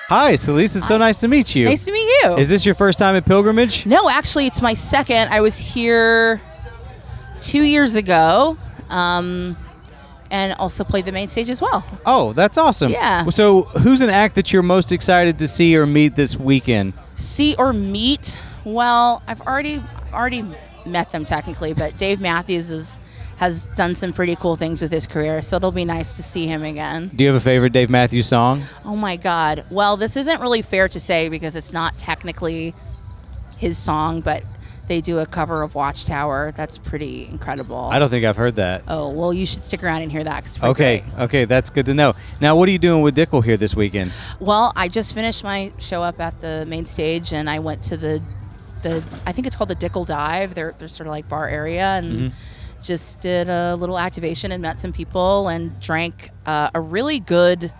Hi, Celisse. It's so nice to meet you. Nice to meet you. Is this your first time at Pilgrimage? No, actually, it's my second. I was here 2 years ago, and also played the main stage as well. Oh, that's awesome. Yeah. So who's an act that you're most excited to see or meet this weekend? See or meet? Well, I've already met them technically, but Dave Matthews has done some pretty cool things with his career, so it'll be nice to see him again. Do you have a favorite Dave Matthews song? Oh my God. Well, this isn't really fair to say because it's not technically his song, but they do a cover of Watchtower. That's pretty incredible. I don't think I've heard that. Oh, well, you should stick around and hear that. 'Cause it's pretty great. Okay, that's good to know. Now, what are you doing with Dickel here this weekend? Well, I just finished my show up at the main stage, and I went to the I think it's called the Dickel Dive. They're sort of like bar area, and just did a little activation and met some people and drank a really good,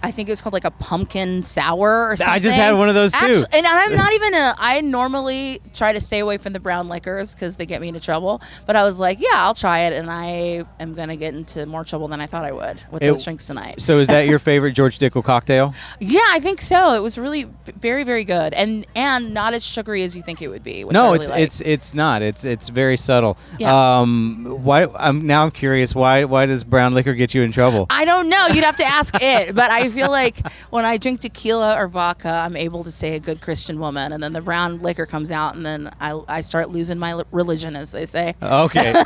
I think it was called like a pumpkin sour or something. I just had one of those too. Actually, and I'm not even I normally try to stay away from the brown liquors because they get me into trouble. But I was like, yeah, I'll try it, and I am going to get into more trouble than I thought I would with those drinks tonight. So is that your favorite George Dickel cocktail? Yeah, I think so. It was really very, very good, and not as sugary as you think it would be. Which No, I really like. it's not. It's very subtle. Yeah. I'm curious. Why does brown liquor get you in trouble? I don't know. You'd have to ask it. But I feel like when I drink tequila or vodka, I'm able to say a good Christian woman, and then the brown liquor comes out, and then I start losing my religion, as they say. Okay.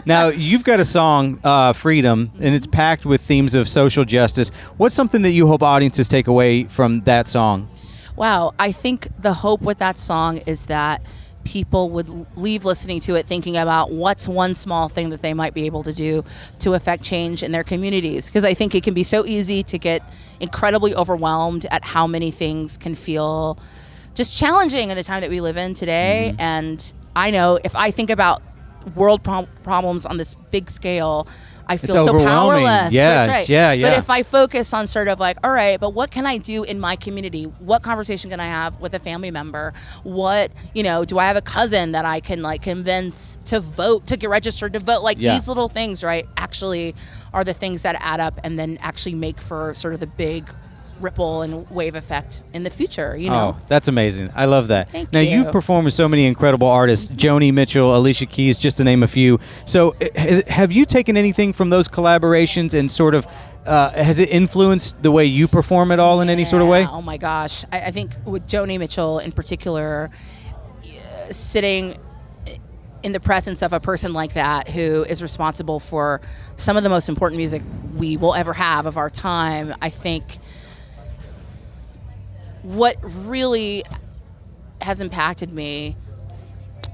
Now, you've got a song, Freedom, and it's packed with themes of social justice. What's something that you hope audiences take away from that song? Wow. I think the hope with that song is that people would leave listening to it thinking about what's one small thing that they might be able to do to affect change in their communities. Because I think it can be so easy to get incredibly overwhelmed at how many things can feel just challenging in the time that we live in today. And I know if I think about world problems on this big scale, I feel so powerless. Yes, right. yeah. But if I focus on sort of like, all right, but what can I do in my community? What conversation can I have with a family member? What, do I have a cousin that I can like convince to vote, to get registered to vote? Like these little things, right, actually are the things that add up and then actually make for sort of the big ripple and wave effect in the future, Oh, that's amazing. I love that. Thank now, you. You've performed with so many incredible artists, Joni Mitchell, Alicia Keys, just to name a few. So have you taken anything from those collaborations and sort of, has it influenced the way you perform at all in any sort of way? Oh my gosh. I think with Joni Mitchell in particular, sitting in the presence of a person like that who is responsible for some of the most important music we will ever have of our time, I think what really has impacted me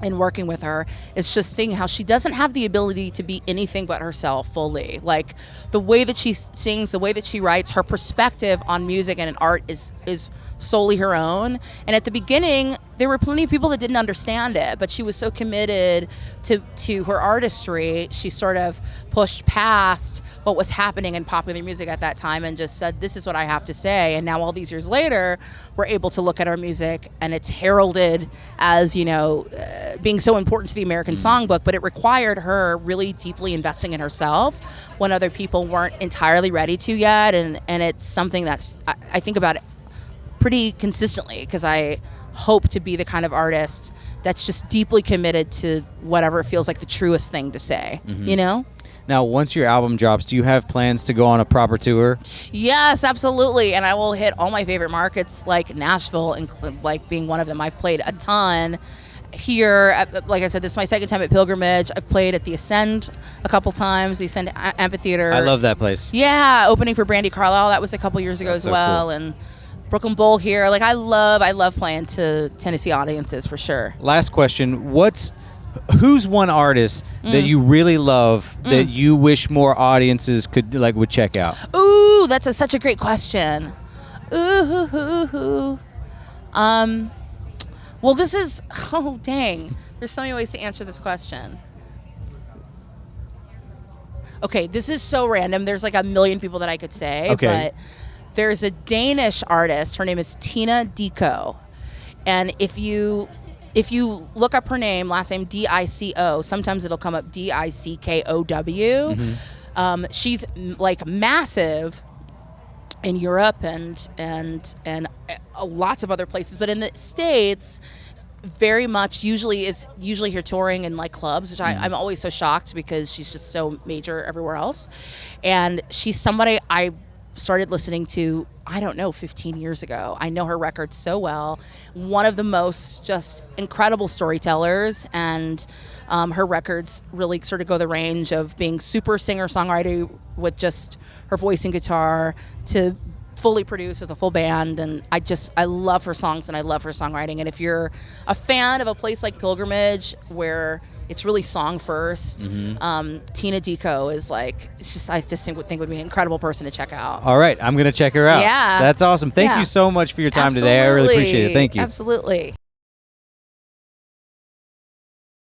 in working with her is just seeing how she doesn't have the ability to be anything but herself fully. Like the way that she sings, the way that she writes, her perspective on music and art is solely her own. And at the beginning, there were plenty of people that didn't understand it, but she was so committed to her artistry, she sort of pushed past what was happening in popular music at that time and just said, this is what I have to say. And now all these years later, we're able to look at our music and it's heralded as, being so important to the American songbook, but it required her really deeply investing in herself when other people weren't entirely ready to yet. And it's something that's, I think about it pretty consistently because I hope to be the kind of artist that's just deeply committed to whatever feels like the truest thing to say, Now, once your album drops, do you have plans to go on a proper tour? Yes, absolutely. And I will hit all my favorite markets like Nashville, like being one of them. I've played a ton here. Like I said, this is my second time at Pilgrimage. I've played at the Ascend a couple times, the Ascend Amphitheater. I love that place. Yeah, opening for Brandi Carlile. That was a couple years ago as well. Cool. And Brooklyn Bowl here. Like I love playing to Tennessee audiences for sure. Last question. Who's one artist that you really love that you wish more audiences would check out? Ooh, that's such a great question. Ooh. Well, this is, oh dang. There's so many ways to answer this question. Okay, this is so random. There's like a million people that I could say, but there's a Danish artist. Her name is Tina Dickel. And if you look up her name, last name D-I-C-O, sometimes it'll come up D-I-C-K-O-W. She's like massive in Europe and lots of other places. But in the States, very much usually here touring in like clubs, which I'm always so shocked because she's just so major everywhere else. And she's somebody I started listening to, I don't know, 15 years ago. I know her records so well. One of the most just incredible storytellers, and her records really sort of go the range of being super singer-songwriter with just her voice and guitar to fully produced with a full band. And I love her songs and I love her songwriting. And if you're a fan of a place like Pilgrimage where it's really song first, Tina Dickel is like, I just think would be an incredible person to check out. All right, I'm going to check her out. Yeah. That's awesome. Thank you so much for your time today. I really appreciate it. Thank you. Absolutely.